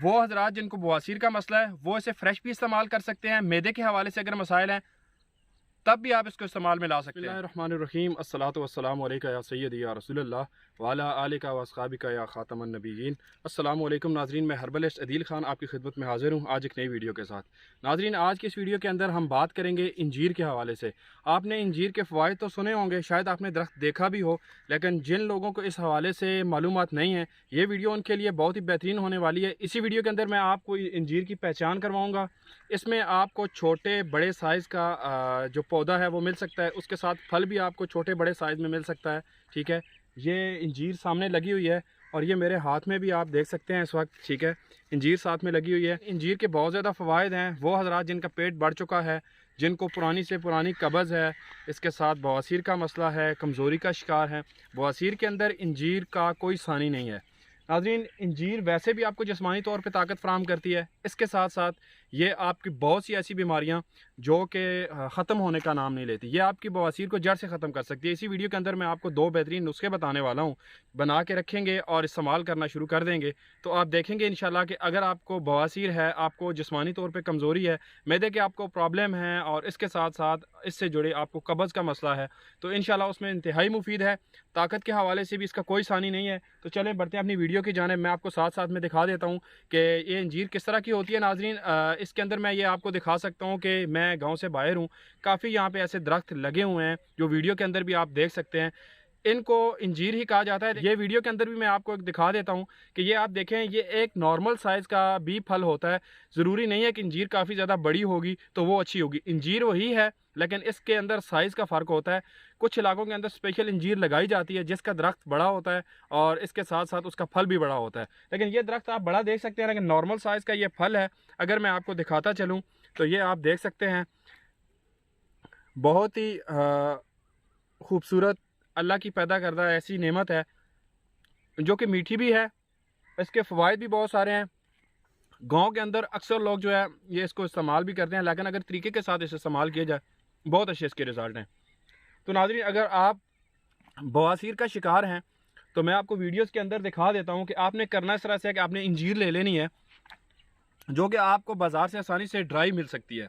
वो हजरात जिनको बवासीर का मसला है वो इसे फ्रेश भी इस्तेमाल कर सकते हैं। मैदे के हवाले से अगर मसाइल हैं तब भी आप इसको इस्तेमाल में ला सकते हैं। बिस्मिल्लाहिर्रहमानिर्रहीम, अस्सलातु वस्सलामु अलैका या सय्यदी या रसूलल्लाह व अला आलिका व अस्हाबिका या खातमन नबिय्यीन। अस्सलामु अलैकुम नाज़रीन, मैं हर्बलिस्ट अदील खान आपकी खिदमत में हाजिर हूँ आज एक नई वीडियो के साथ। नाज़रीन, आज की इस वीडियो के अंदर हम बात करेंगे इंजीर के हवाले से। आपने इंजीर के फ़वाइद तो सुने होंगे, शायद आपने दरख्त देखा भी हो, लेकिन जिन लोगों को इस हवाले से मालूमात नहीं है ये वीडियो उनके लिए बहुत ही बेहतरीन होने वाली है। इसी वीडियो के अंदर मैं आपको इंजीर की पहचान करवाऊँगा। इसमें आपको छोटे बड़े साइज़ का जो पौधा है वो मिल सकता है, उसके साथ फल भी आपको छोटे बड़े साइज़ में मिल सकता है। ठीक है, ये इंजीर सामने लगी हुई है और ये मेरे हाथ में भी आप देख सकते हैं इस वक्त। ठीक है, इंजीर साथ में लगी हुई है। इंजीर के बहुत ज़्यादा फ़वाइद हैं। वो हज़रात जिनका पेट बढ़ चुका है, जिनको पुरानी से पुरानी कब्ज़ है, इसके साथ बवासीर का मसला है, कमज़ोरी का शिकार है, बवासीर के अंदर इंजीर का कोई सानी नहीं है। नाज़रीन, इंजीर वैसे भी आपको जिस्मानी तौर पे ताकत फ़राहम करती है, इसके साथ साथ ये आपकी बहुत सी ऐसी बीमारियां जो कि ख़त्म होने का नाम नहीं लेती, ये आपकी बवासीर को जड़ से ख़त्म कर सकती है। इसी वीडियो के अंदर मैं आपको दो बेहतरीन नुस्खे बताने वाला हूँ, बना के रखेंगे और इस्तेमाल करना शुरू कर देंगे तो आप देखेंगे इंशाल्लाह कि अगर आपको बवासीर है, आपको जिस्मानी तौर पर कमज़ोरी है, मैदे के आपको प्रॉब्लम है और इसके साथ साथ इससे जुड़े आपको कब्ज़ का मसला है, तो इंशाल्लाह उसमें इंतहाई मुफीद है। ताकत के हवाले से भी इसका कोई सानी नहीं है। तो चलें बढ़ते हैं अपनी वीडियो की जानिब। मैं आपको साथ साथ में दिखा देता हूँ कि ये अंजीर किस तरह की होती है। नाज़रीन, इसके अंदर मैं ये आपको दिखा सकता हूँ कि मैं गांव से बाहर हूँ, काफ़ी यहाँ पे ऐसे दरख्त लगे हुए हैं जो वीडियो के अंदर भी आप देख सकते हैं। इनको इंजीर ही कहा जाता है। ये वीडियो के अंदर भी मैं आपको दिखा देता हूँ कि ये आप देखें, ये एक नॉर्मल साइज़ का भी फल होता है। ज़रूरी नहीं है कि इंजीर काफ़ी ज़्यादा बड़ी होगी तो वो अच्छी होगी। इंजीर वही है लेकिन इसके अंदर साइज़ का फ़र्क होता है। कुछ इलाकों के अंदर स्पेशल इंजीर लगाई जाती है जिसका दरख्त बड़ा होता है और इसके साथ साथ उसका फल भी बड़ा होता है। लेकिन ये दरख्त आप बड़ा देख सकते हैं, लेकिन नॉर्मल साइज़ का ये फल है। अगर मैं आपको दिखाता चलूँ तो ये आप देख सकते हैं, बहुत ही खूबसूरत अल्लाह की पैदा करदा ऐसी नेमत है जो कि मीठी भी है। इसके फ़वाइद भी बहुत सारे हैं। गांव के अंदर अक्सर लोग जो है ये इसको इस्तेमाल भी करते हैं, लेकिन अगर तरीके के साथ इसे इस्तेमाल किया जाए बहुत अच्छे इसके रिज़ल्ट हैं। तो नाज़रीन, अगर आप बवासीर का शिकार हैं तो मैं आपको वीडियोस के अंदर दिखा देता हूं कि आपने करना इस तरह से है कि आपने इंजीर ले लेनी है जो कि आपको बाज़ार से आसानी से ड्राई मिल सकती है।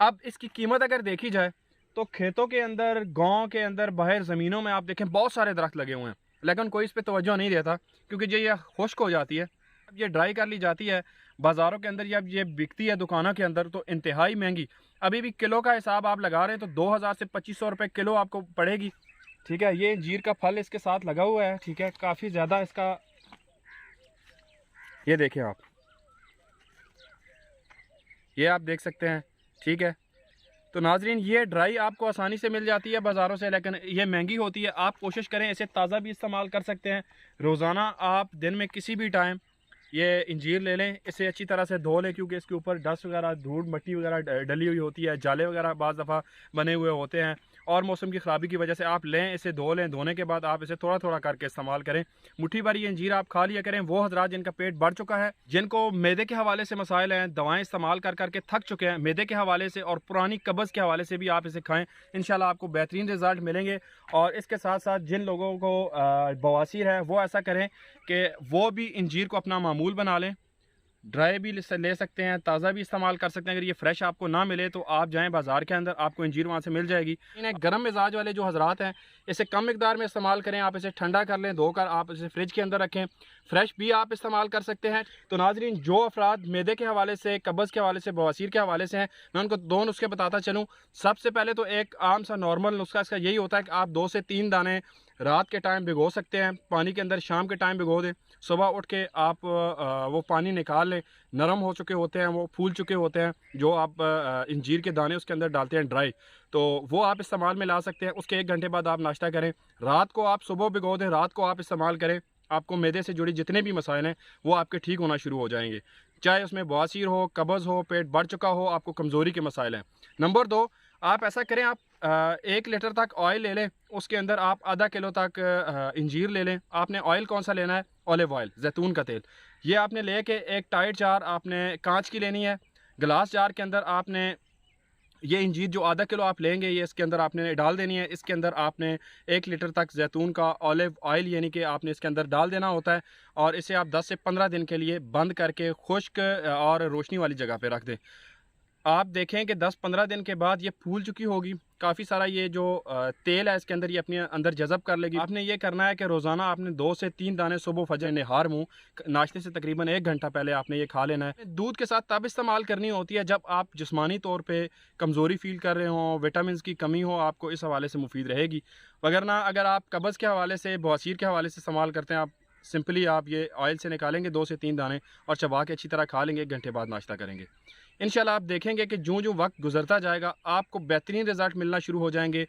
अब इसकी कीमत अगर देखी जाए तो खेतों के अंदर, गांव के अंदर, बाहर ज़मीनों में आप देखें बहुत सारे दरख्त लगे हुए हैं, लेकिन कोई इस पर तवज्जो नहीं देता क्योंकि जो ये खुश्क हो जाती है। अब ये ड्राई कर ली जाती है बाज़ारों के अंदर, जब ये बिकती है दुकानों के अंदर तो इंतहाई महंगी। अभी भी किलो का हिसाब आप लगा रहे हैं तो 2000 से 2500 रुपये किलो आपको पड़ेगी। ठीक है, ये अंजीर का फल इसके साथ लगा हुआ है। ठीक है, काफ़ी ज़्यादा इसका, ये देखें आप, ये आप देख सकते हैं। ठीक है, तो नाजरीन, ये ड्राई आपको आसानी से मिल जाती है बाज़ारों से, लेकिन ये महंगी होती है। आप कोशिश करें इसे ताज़ा भी इस्तेमाल कर सकते हैं। रोज़ाना आप दिन में किसी भी टाइम ये इंजीर ले लें, इसे अच्छी तरह से धो लें क्योंकि इसके ऊपर डस्ट वगैरह, धूल मट्टी वगैरह डली हुई होती है, जाले वगैरह बाज़ दफ़ा बने हुए होते हैं और मौसम की ख़राबी की वजह से आप लें, इसे धो लें। धोने के बाद आप इसे थोड़ा थोड़ा करके इस्तेमाल करें। मुट्ठी भर ये अंजीर आप खा लिया करें। वो हज़रात जिनका पेट बढ़ चुका है, जिनको मैदे के हवाले से मसाइल हैं, दवाएँ इस्तेमाल कर करके थक चुके हैं, मैदे के हवाले से और पुरानी कब्ज़ के हवाले से भी आप इसे खाएँ, इंशाल्लाह आपको बेहतरीन रिज़ल्ट मिलेंगे। और इसके साथ साथ जिन लोगों को बवासीर है वो ऐसा करें कि वो भी इंजीर को अपना मामूल बना लें। ड्राई भी ले सकते हैं, ताज़ा भी इस्तेमाल कर सकते हैं। अगर ये फ्रेश आपको ना मिले तो आप जाएं बाज़ार के अंदर, आपको इंजीर वहाँ से मिल जाएगी। इन्हें गर्म मिजाज वाले जो हज़रात हैं इसे कम मिकदार में इस्तेमाल करें। आप इसे ठंडा कर लें, धोकर आप इसे फ्रिज के अंदर रखें। फ्रेश भी आप इस्तेमाल कर सकते हैं। तो नाजरीन, जो अफराद मैदे के हवाले से, कब्ज़ के हवाले से, बवासीर के हवाले से हैं, मैं उनको दो नुस्खे बताता चलूँ। सबसे पहले तो एक आम सा नॉर्मल नुस्खा इसका यही होता है कि आप 2 से 3 दाने रात के टाइम भिगो सकते हैं पानी के अंदर, शाम के टाइम भिगो दें, सुबह उठ के आप वो पानी निकाल लें। नरम हो चुके होते हैं, वो फूल चुके होते हैं, जो आप इंजीर के दाने उसके अंदर डालते हैं ड्राई, तो वो आप इस्तेमाल में ला सकते हैं। उसके 1 घंटे बाद आप नाश्ता करें। रात को आप सुबह भिगो दें, रात को आप इस्तेमाल करें। आपको मैदे से जुड़ी जितने भी मसाइल हैं वो आपके ठीक होना शुरू हो जाएंगे, चाहे उसमें बवासीर हो, कब्ज़ हो, पेट बढ़ चुका हो, आपको कमज़ोरी के मसाइल हैं। नंबर 2, आप ऐसा करें, आप 1 लीटर तक ऑयल ले लें, उसके अंदर आप आधा किलो तक इंजीर ले लें। आपने ऑयल कौन सा लेना है? ऑलिव ऑयल, जैतून का तेल। ये आपने लेके एक टाइट जार आपने कांच की लेनी है। गिलास जार के अंदर आपने ये इंजीर जो आधा किलो आप लेंगे ये इसके अंदर आपने डाल देनी है। इसके अंदर आपने 1 लीटर तक जैतून का ऑलिव ऑयल यानी कि आपने इसके अंदर डाल देना होता है और इसे आप 10 से 15 दिन के लिए बंद करके खुश्क और रोशनी वाली जगह पे रख दें। आप देखें कि 10-15 दिन के बाद ये फूल चुकी होगी, काफ़ी सारा ये जो तेल है इसके अंदर ये अपने अंदर जज़ब कर लेगी। आपने ये करना है कि रोज़ाना आपने 2 से 3 दाने सुबह फजर निहार मुँह नाश्ते से तकरीबन 1 घंटा पहले आपने ये खा लेना है। दूध के साथ तब इस्तेमाल करनी होती है जब आप जिस्मानी तौर पे कमज़ोरी फ़ील कर रहे हों, विटामिन की कमी हो, आपको इस हवाले से मुफीद रहेगी। वगरना अगर आप कब्ज़ के हवाले से, बवासीर के हवाले से इस्तेमाल करते हैं, आप सिंपली आप ये ऑयल से निकालेंगे 2 से 3 दाने और चबा के अच्छी तरह खा लेंगे, 1 घंटे बाद नाश्ता करेंगे। इंशाल्लाह आप देखेंगे कि जो वक्त गुजरता जाएगा आपको बेहतरीन रिज़ल्ट मिलना शुरू हो जाएंगे।